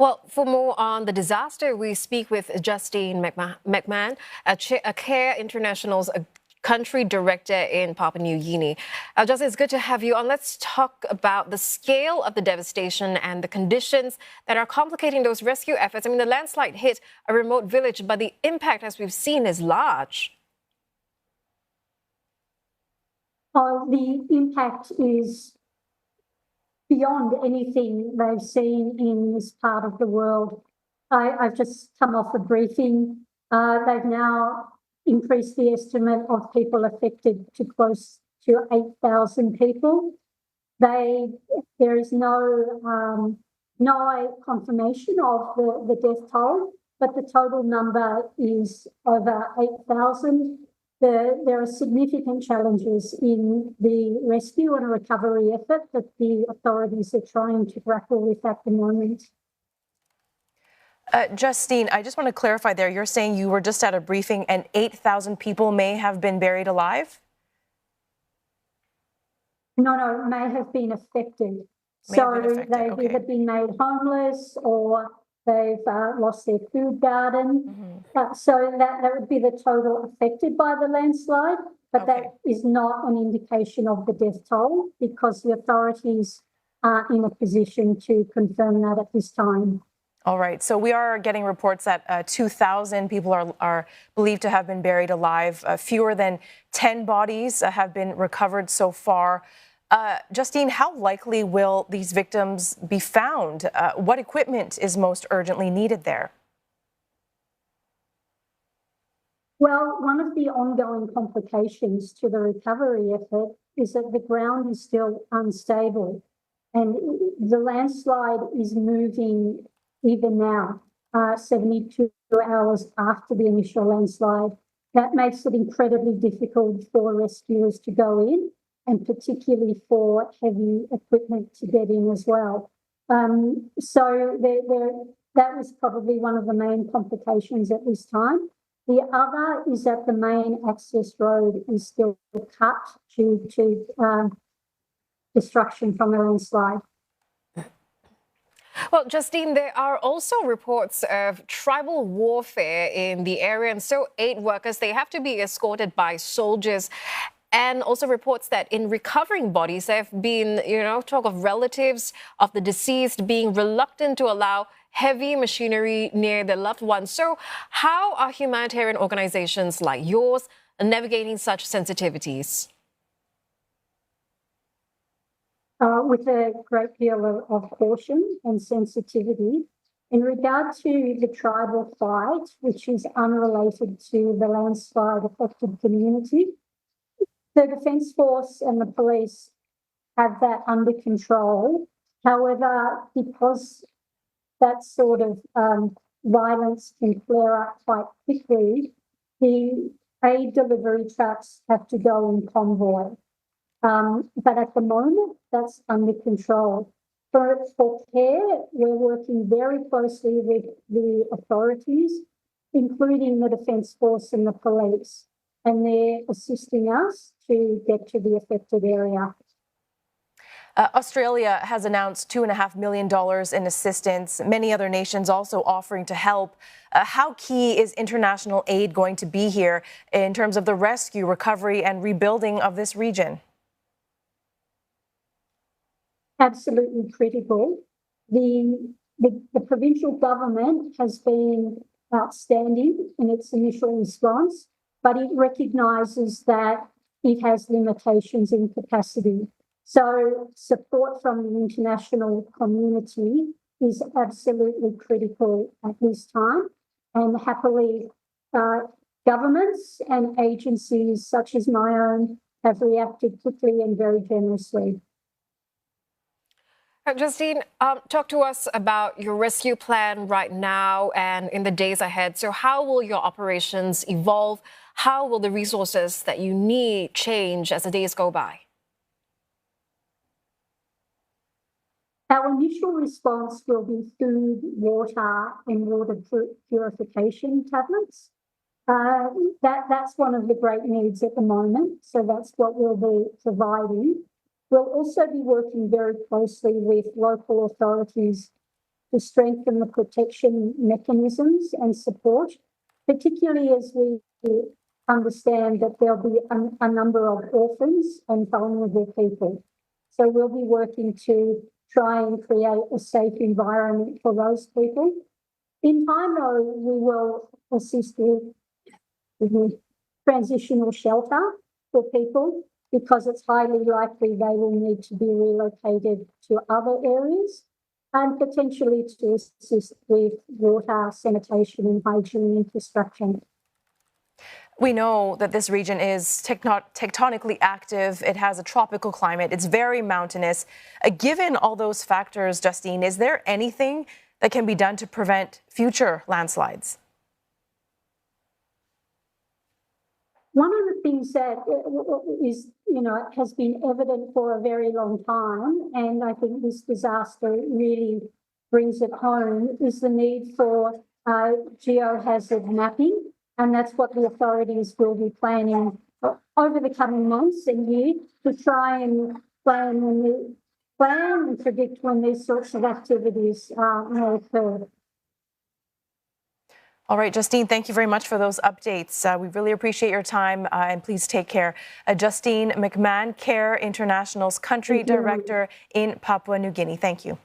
Well, for more on the disaster, we speak with Justine McMahon, a CARE International's country director in Papua New Guinea. Justine, it's good to have you on. Let's talk about the scale of the devastation and the conditions that are complicating those rescue efforts. I mean, the landslide hit a remote village, but the impact, as we've seen, is large. The impact is beyond anything they've seen in this part of the world. I've just come off a briefing. They've now increased the estimate of people affected to close to 8,000 people. There is no confirmation of the death toll, but the total number is over 8,000. There are significant challenges in the rescue and recovery effort that the authorities are trying to grapple with at the moment. Justine, I just want to clarify there. You're saying you were just at a briefing and 8,000 people may have been buried alive? No, may have been affected. They've either been made homeless or they've lost their food garden. So that would be the total affected by the landslide, but that is not an indication of the death toll because the authorities aren't in a position to confirm that at this time. All right. So we are getting reports that 2,000 people are believed to have been buried alive. Fewer than 10 bodies have been recovered so far. Justine, how likely will these victims be found? What equipment is most urgently needed there? Well, one of the ongoing complications to the recovery effort is that the ground is still unstable and the landslide is moving even now, 72 hours after the initial landslide. That makes it incredibly difficult for rescuers to go in, and particularly for heavy equipment to get in as well. So that was probably one of the main complications at this time. The other is that the main access road is still cut due to destruction from the landslide. Well, Justine, there are also reports of tribal warfare in the area, and so aid workers, they have to be escorted by soldiers. And also reports that in recovering bodies, there have been, talk of relatives of the deceased being reluctant to allow heavy machinery near their loved ones. So how are humanitarian organizations like yours navigating such sensitivities? With a great deal of caution and sensitivity. In regard to the tribal fight, which is unrelated to the landslide affected community, the Defence Force and the police have that under control. However, because that sort of violence can flare up quite quickly, the aid delivery trucks have to go in convoy. But at the moment, that's under control. For CARE, we're working very closely with the authorities, including the Defence Force and the police, and they're assisting us to get to the affected area. Australia has announced $2.5 million in assistance. Many other nations also offering to help. How key is international aid going to be here in terms of the rescue, recovery, and rebuilding of this region? Absolutely critical. The provincial government has been outstanding in its initial response, but it recognises that it has limitations in capacity. So support from the international community is absolutely critical at this time. And happily, governments and agencies such as my own have reacted quickly and very generously. Justine, talk to us about your rescue plan right now and in the days ahead. So how will your operations evolve? How will the resources that you need change as the days go by? Our initial response will be food, water, and water purification tablets. That's one of the great needs at the moment, so that's what we'll be providing. We'll also be working very closely with local authorities to strengthen the protection mechanisms and support, particularly as we understand that there'll be a number of orphans and vulnerable people. So we'll be working to try and create a safe environment for those people. In time, though, we will assist with transitional shelter for people because it's highly likely they will need to be relocated to other areas and potentially to assist with water, sanitation and hygiene infrastructure. We know that this region is tectonically active. It has a tropical climate. It's very mountainous. Given all those factors, Justine, is there anything that can be done to prevent future landslides? One of the things that is, has been evident for a very long time, and I think this disaster really brings it home, is the need for geohazard mapping. And that's what the authorities will be planning over the coming months and years to try and plan and predict when these sorts of activities may occur. All right, Justine, thank you very much for those updates. We really appreciate your time and please take care. Justine McMahon, CARE International's Country Director in Papua New Guinea. Thank you.